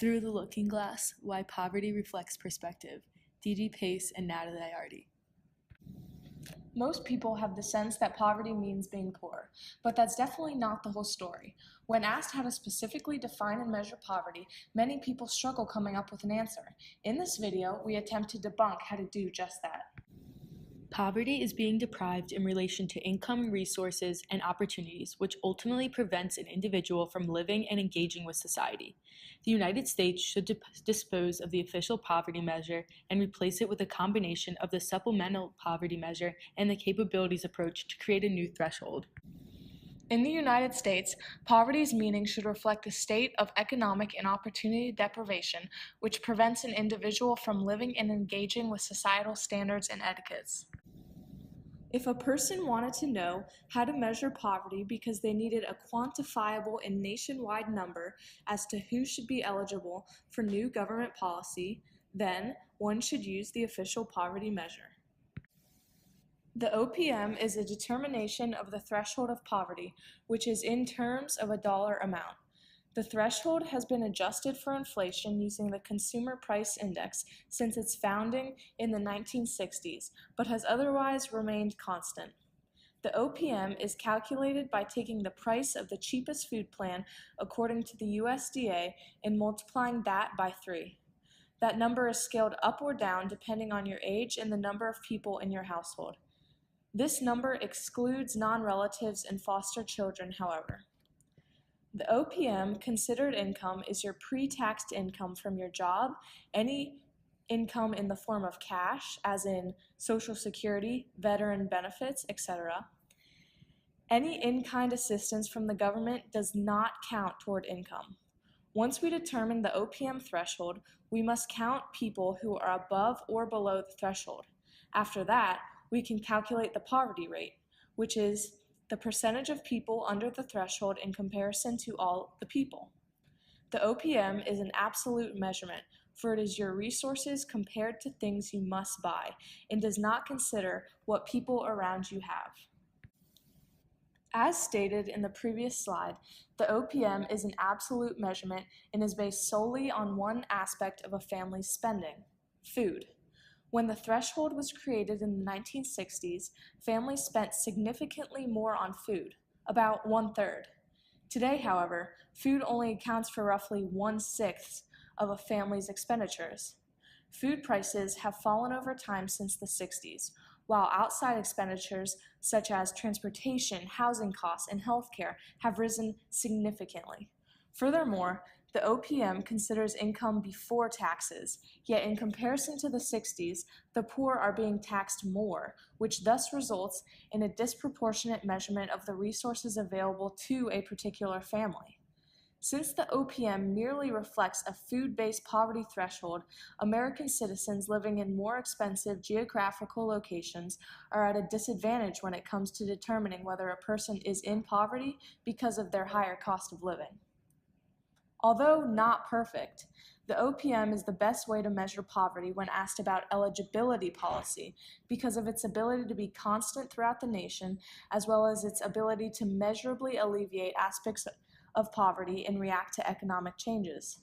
Through the Looking Glass, Why Poverty Reflects Perspective, D.G. Pace and Natalie Iardi. Most people have the sense that poverty means being poor, but that's definitely not the whole story. When asked how to specifically define and measure poverty, many people struggle coming up with an answer. In this video, we attempt to debunk how to do just that. Poverty is being deprived in relation to income, resources, and opportunities, which ultimately prevents an individual from living and engaging with society. The United States should dispose of the official poverty measure and replace it with a combination of the supplemental poverty measure and the capabilities approach to create a new threshold. In the United States, poverty's meaning should reflect a state of economic and opportunity deprivation which prevents an individual from living and engaging with societal standards and etiquettes. If a person wanted to know how to measure poverty because they needed a quantifiable and nationwide number as to who should be eligible for new government policy, then one should use the official poverty measure. The OPM is a determination of the threshold of poverty, which is in terms of a dollar amount. The threshold has been adjusted for inflation using the Consumer Price Index since its founding in the 1960s, but has otherwise remained constant. The OPM is calculated by taking the price of the cheapest food plan according to the USDA and multiplying that by 3. That number is scaled up or down depending on your age and the number of people in your household. This number excludes non-relatives and foster children, however. The OPM considered income is your pre-taxed income from your job, any income in the form of cash, as in Social Security, veteran benefits, etc. Any in-kind assistance from the government does not count toward income. Once we determine the OPM threshold, we must count people who are above or below the threshold. After that, we can calculate the poverty rate, which is the percentage of people under the threshold in comparison to all the people. The OPM is an absolute measurement, for it is your resources compared to things you must buy, and does not consider what people around you have. As stated in the previous slide, the OPM is an absolute measurement and is based solely on one aspect of a family's spending: food. When the threshold was created in the 1960s, families spent significantly more on food, about 1/3. Today, however, food only accounts for roughly 1/6 of a family's expenditures. Food prices have fallen over time since the 60s, while outside expenditures such as transportation, housing costs, and healthcare have risen significantly. Furthermore, the OPM considers income before taxes, yet in comparison to the 60s, the poor are being taxed more, which thus results in a disproportionate measurement of the resources available to a particular family. Since the OPM merely reflects a food-based poverty threshold, American citizens living in more expensive geographical locations are at a disadvantage when it comes to determining whether a person is in poverty because of their higher cost of living. Although not perfect, the OPM is the best way to measure poverty when asked about eligibility policy because of its ability to be constant throughout the nation, as well as its ability to measurably alleviate aspects of poverty and react to economic changes.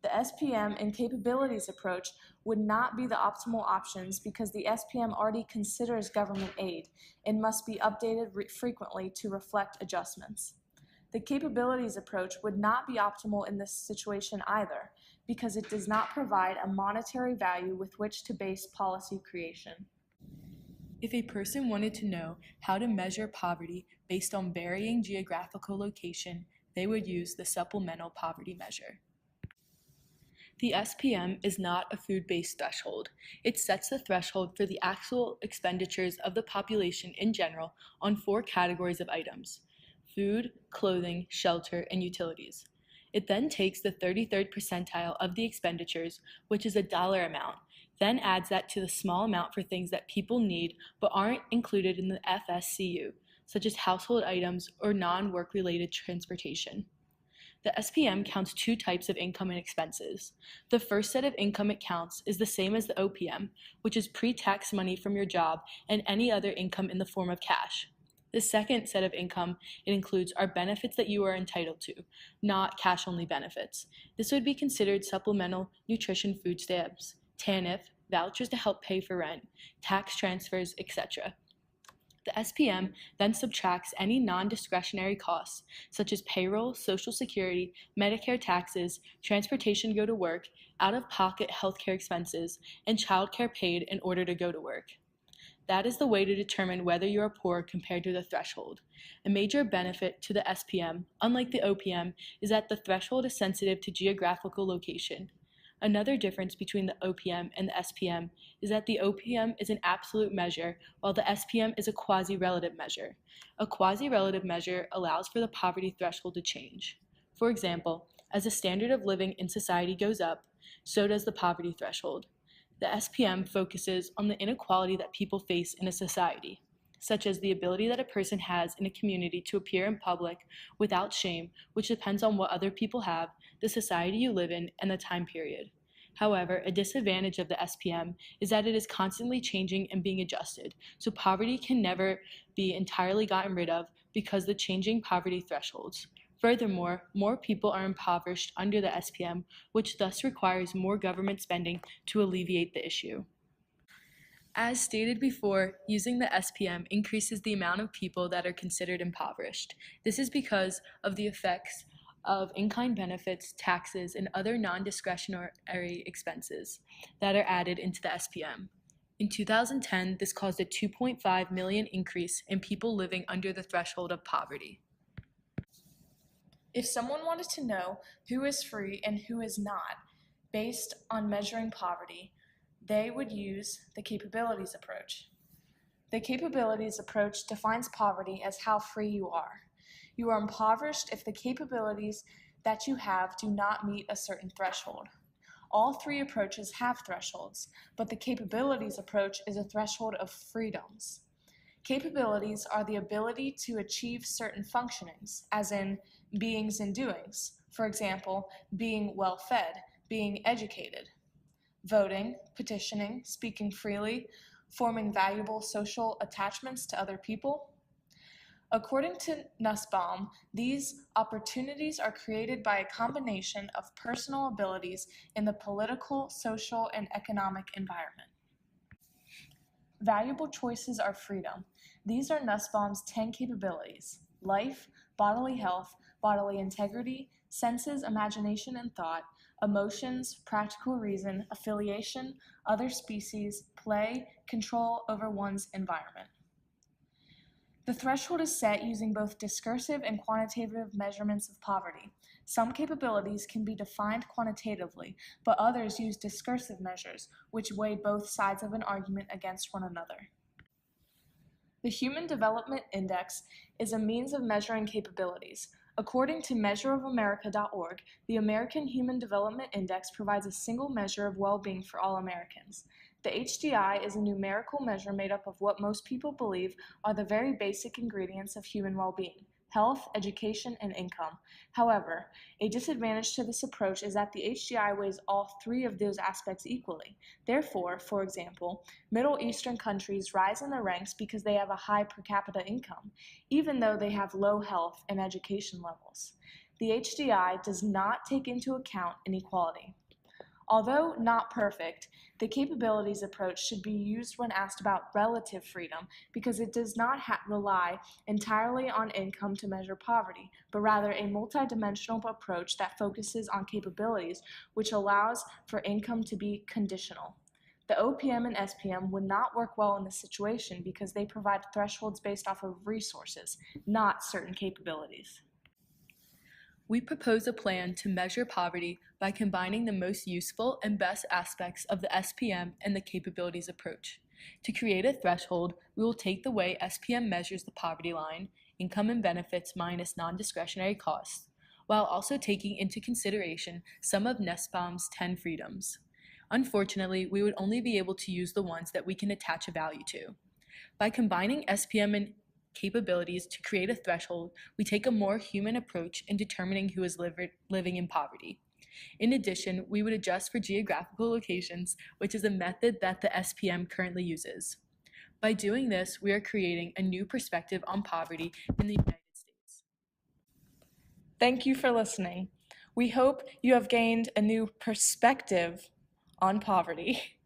The SPM and capabilities approach would not be the optimal options because the SPM already considers government aid and must be updated frequently to reflect adjustments. The capabilities approach would not be optimal in this situation either, because it does not provide a monetary value with which to base policy creation. If a person wanted to know how to measure poverty based on varying geographical location, they would use the supplemental poverty measure. The SPM is not a food-based threshold. It sets the threshold for the actual expenditures of the population in general on 4 categories of items: food, clothing, shelter, and utilities. It then takes the 33rd percentile of the expenditures, which is a dollar amount, then adds that to the small amount for things that people need but aren't included in the FSCU, such as household items or non-work-related transportation. The SPM counts 2 types of income and expenses. The first set of income it counts is the same as the OPM, which is pre-tax money from your job and any other income in the form of cash. The second set of income it includes are benefits that you are entitled to, not cash-only benefits. This would be considered supplemental nutrition food stamps, TANF, vouchers to help pay for rent, tax transfers, etc. The SPM then subtracts any non-discretionary costs, such as payroll, Social Security, Medicare taxes, transportation to go to work, out-of-pocket healthcare expenses, and childcare paid in order to go to work. That is the way to determine whether you are poor compared to the threshold. A major benefit to the SPM, unlike the OPM, is that the threshold is sensitive to geographical location. Another difference between the OPM and the SPM is that the OPM is an absolute measure, while the SPM is a quasi-relative measure. A quasi-relative measure allows for the poverty threshold to change. For example, as the standard of living in society goes up, so does the poverty threshold. The SPM focuses on the inequality that people face in a society, such as the ability that a person has in a community to appear in public without shame, which depends on what other people have, the society you live in, and the time period. However, a disadvantage of the SPM is that it is constantly changing and being adjusted, so poverty can never be entirely gotten rid of because the changing poverty thresholds. Furthermore, more people are impoverished under the SPM, which thus requires more government spending to alleviate the issue. As stated before, using the SPM increases the amount of people that are considered impoverished. This is because of the effects of in-kind benefits, taxes, and other non-discretionary expenses that are added into the SPM. In 2010, this caused a 2.5 million increase in people living under the threshold of poverty. If someone wanted to know who is free and who is not, based on measuring poverty, they would use the capabilities approach. The capabilities approach defines poverty as how free you are. You are impoverished if the capabilities that you have do not meet a certain threshold. All three approaches have thresholds, but the capabilities approach is a threshold of freedoms. Capabilities are the ability to achieve certain functionings, as in beings and doings. For example, being well fed, being educated, voting, petitioning, speaking freely, forming valuable social attachments to other people. According to Nussbaum, these opportunities are created by a combination of personal abilities in the political, social, and economic environment. Valuable choices are freedom. These are Nussbaum's 10 capabilities: life, bodily health, bodily integrity, senses, imagination and thought, emotions, practical reason, affiliation, other species, play, control over one's environment. The threshold is set using both discursive and quantitative measurements of poverty. Some capabilities can be defined quantitatively, but others use discursive measures, which weigh both sides of an argument against one another. The Human Development Index is a means of measuring capabilities. According to MeasureOfAmerica.org, the American Human Development Index provides a single measure of well-being for all Americans. The HDI is a numerical measure made up of what most people believe are the very basic ingredients of human well-being: health, education, and income. However, a disadvantage to this approach is that the HDI weighs all three of those aspects equally. Therefore, for example, Middle Eastern countries rise in the ranks because they have a high per capita income, even though they have low health and education levels. The HDI does not take into account inequality. Although not perfect, the capabilities approach should be used when asked about relative freedom because it does not rely entirely on income to measure poverty, but rather a multidimensional approach that focuses on capabilities, which allows for income to be conditional. The OPM and SPM would not work well in this situation because they provide thresholds based off of resources, not certain capabilities. We propose a plan to measure poverty by combining the most useful and best aspects of the SPM and the capabilities approach. To create a threshold, we will take the way SPM measures the poverty line, income and benefits minus non-discretionary costs, while also taking into consideration some of Nussbaum's 10 freedoms. Unfortunately, we would only be able to use the ones that we can attach a value to. By combining SPM and capabilities to create a threshold, we take a more human approach in determining who is living in poverty. In addition, we would adjust for geographical locations, which is a method that the SPM currently uses. By doing this, we are creating a new perspective on poverty in the United States. Thank you for listening. We hope you have gained a new perspective on poverty.